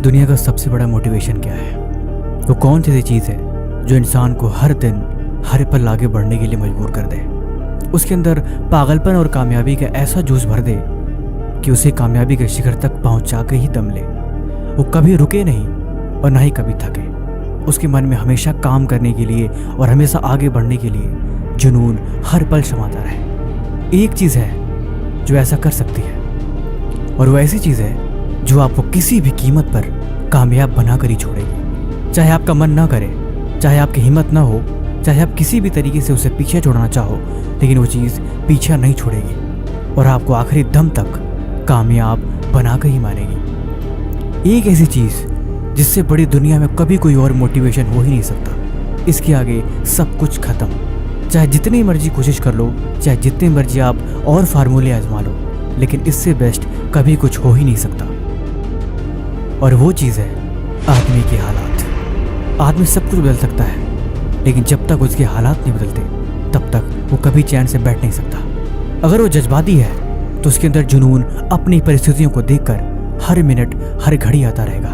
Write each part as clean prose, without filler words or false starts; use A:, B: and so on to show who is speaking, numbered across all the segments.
A: दुनिया का सबसे बड़ा मोटिवेशन क्या है? वो कौन सी चीज़ है जो इंसान को हर दिन हर पल आगे बढ़ने के लिए मजबूर कर दे, उसके अंदर पागलपन और कामयाबी का ऐसा जोश भर दे कि उसे कामयाबी के शिखर तक पहुंचा के ही दम ले। वो कभी रुके नहीं और ना ही कभी थके। उसके मन में हमेशा काम करने के लिए और हमेशा आगे बढ़ने के लिए जुनून हर पल समाता रहे। एक चीज़ है जो ऐसा कर सकती है, और वो ऐसी चीज़ है जो आपको किसी भी कीमत पर कामयाब बनाकर ही छोड़ेगी। चाहे आपका मन ना करे, चाहे आपकी हिम्मत ना हो, चाहे आप किसी भी तरीके से उसे पीछे छोड़ना चाहो, लेकिन वो चीज़ पीछा नहीं छोड़ेगी और आपको आखिरी दम तक कामयाब बनाकर ही मानेगी। एक ऐसी चीज़ जिससे बड़ी दुनिया में कभी कोई और मोटिवेशन हो ही नहीं सकता। इसके आगे सब कुछ खत्म। चाहे जितनी मर्जी कोशिश कर लो, चाहे जितनी मर्जी आप और फार्मूले आजमा लो, लेकिन इससे बेस्ट कभी कुछ हो ही नहीं सकता। और वो चीज़ है आदमी के हालात। आदमी सब कुछ बदल सकता है, लेकिन जब तक उसके हालात नहीं बदलते तब तक वो कभी चैन से बैठ नहीं सकता। अगर वो जज्बाती है तो उसके अंदर जुनून अपनी परिस्थितियों को देखकर हर मिनट हर घड़ी आता रहेगा।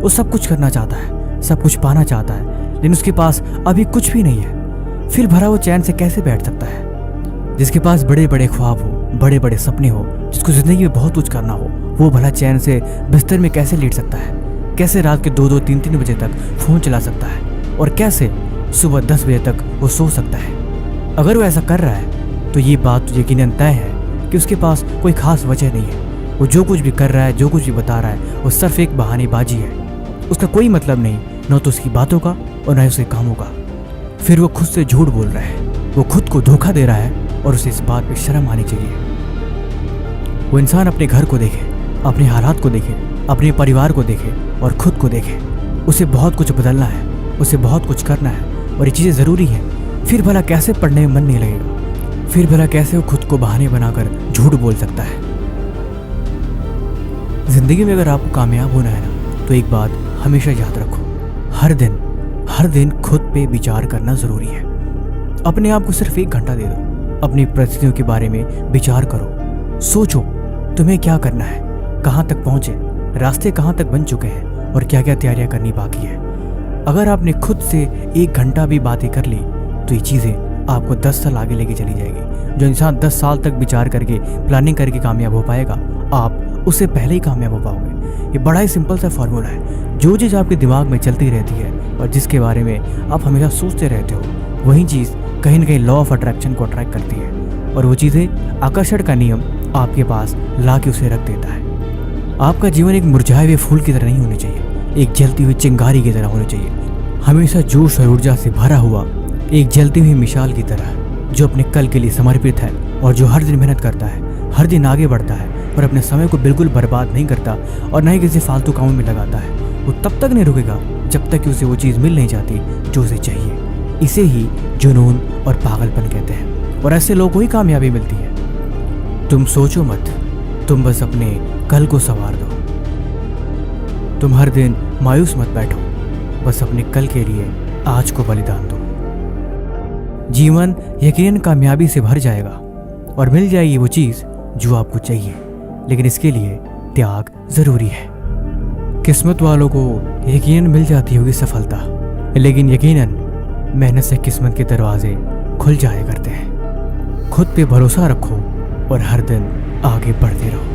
A: वो सब कुछ करना चाहता है, सब कुछ पाना चाहता है, लेकिन उसके पास अभी कुछ भी नहीं है। फिर भरा वो चैन से कैसे बैठ सकता है? जिसके पास बड़े बड़े ख्वाब हो, बड़े बड़े सपने हो, जिसको ज़िंदगी में बहुत कुछ करना हो, वो भला चैन से बिस्तर में कैसे लेट सकता है? कैसे रात के 2-2, 3-3 बजे तक फ़ोन चला सकता है? और कैसे सुबह 10 बजे तक वो सो सकता है? अगर वो ऐसा कर रहा है तो ये बात तो यकीनन तय है कि उसके पास कोई ख़ास वजह नहीं है। वो जो कुछ भी कर रहा है, जो कुछ भी बता रहा है, वो सिर्फ एक बहानेबाजी है। उसका कोई मतलब नहीं, न तो उसकी बातों का और न ही उसके कामों का। फिर वो खुद से झूठ बोल रहा है, वो खुद को धोखा दे रहा है, और उसे इस बात पे शर्म आनी चाहिए। वो इंसान अपने घर को देखे, अपने हालात को देखे, अपने परिवार को देखे और खुद को देखे। उसे बहुत कुछ बदलना है, उसे बहुत कुछ करना है, और ये चीज़ें ज़रूरी हैं। फिर भला कैसे पढ़ने में मन नहीं लगेगा? फिर भला कैसे वो खुद को बहाने बनाकर झूठ बोल सकता है? ज़िंदगी में अगर आपको कामयाब होना है ना, तो एक बात हमेशा याद रखो, हर दिन खुद पे विचार करना ज़रूरी है। अपने आप को सिर्फ 1 घंटा दे दो, अपनी परिस्थितियों के बारे में विचार करो। सोचो तुम्हें क्या करना है, कहाँ तक पहुँचे, रास्ते कहाँ तक बन चुके हैं, और क्या क्या तैयारियाँ करनी बाकी है। अगर आपने खुद से 1 घंटा भी बातें कर ली तो ये चीज़ें आपको 10 साल आगे लेके चली जाएगी। जो इंसान 10 साल तक विचार करके, प्लानिंग करके कामयाब हो पाएगा, आप उससे पहले ही कामयाब हो पाओगे। ये बड़ा ही सिंपल सा फॉर्मूला है। जो चीज़ आपके दिमाग में चलती रहती है और जिसके बारे में आप हमेशा सोचते रहते हो, वही चीज़ कहीं ना कहीं लॉ ऑफ अट्रैक्शन को अट्रैक्ट करती है, और वो चीज़ें आकर्षण का नियम आपके पास ला के उसे रख देता है। आपका जीवन एक मुरझाए हुए फूल की तरह नहीं होनी चाहिए, एक जलती हुई चिंगारी की तरह होनी चाहिए। हमेशा जोश और ऊर्जा से भरा हुआ एक जलती हुई मिसाल की तरह, जो अपने कल के लिए समर्पित है और जो हर दिन मेहनत करता है, हर दिन आगे बढ़ता है और अपने समय को बिल्कुल बर्बाद नहीं करता और न ही किसी फालतू कामों में लगाता है। वो तब तक नहीं रुकेगा जब तक कि उसे वो चीज़ मिल नहीं जाती जो उसे चाहिए। इसे ही जुनून और पागलपन कहते हैं, और ऐसे लोगों को ही कामयाबी मिलती है। तुम सोचो मत, तुम बस अपने कल को संवार दो। तुम हर दिन मायूस मत बैठो, बस अपने कल के लिए आज को बलिदान दो। जीवन यकीनन कामयाबी से भर जाएगा और मिल जाएगी वो चीज़ जो आपको चाहिए, लेकिन इसके लिए त्याग ज़रूरी है। किस्मत वालों को यकीनन मिल जाती होगी सफलता, लेकिन यकीनन मेहनत से किस्मत के दरवाजे खुल जाया करते हैं। खुद पे भरोसा रखो और हर दिन आगे बढ़ते रहो।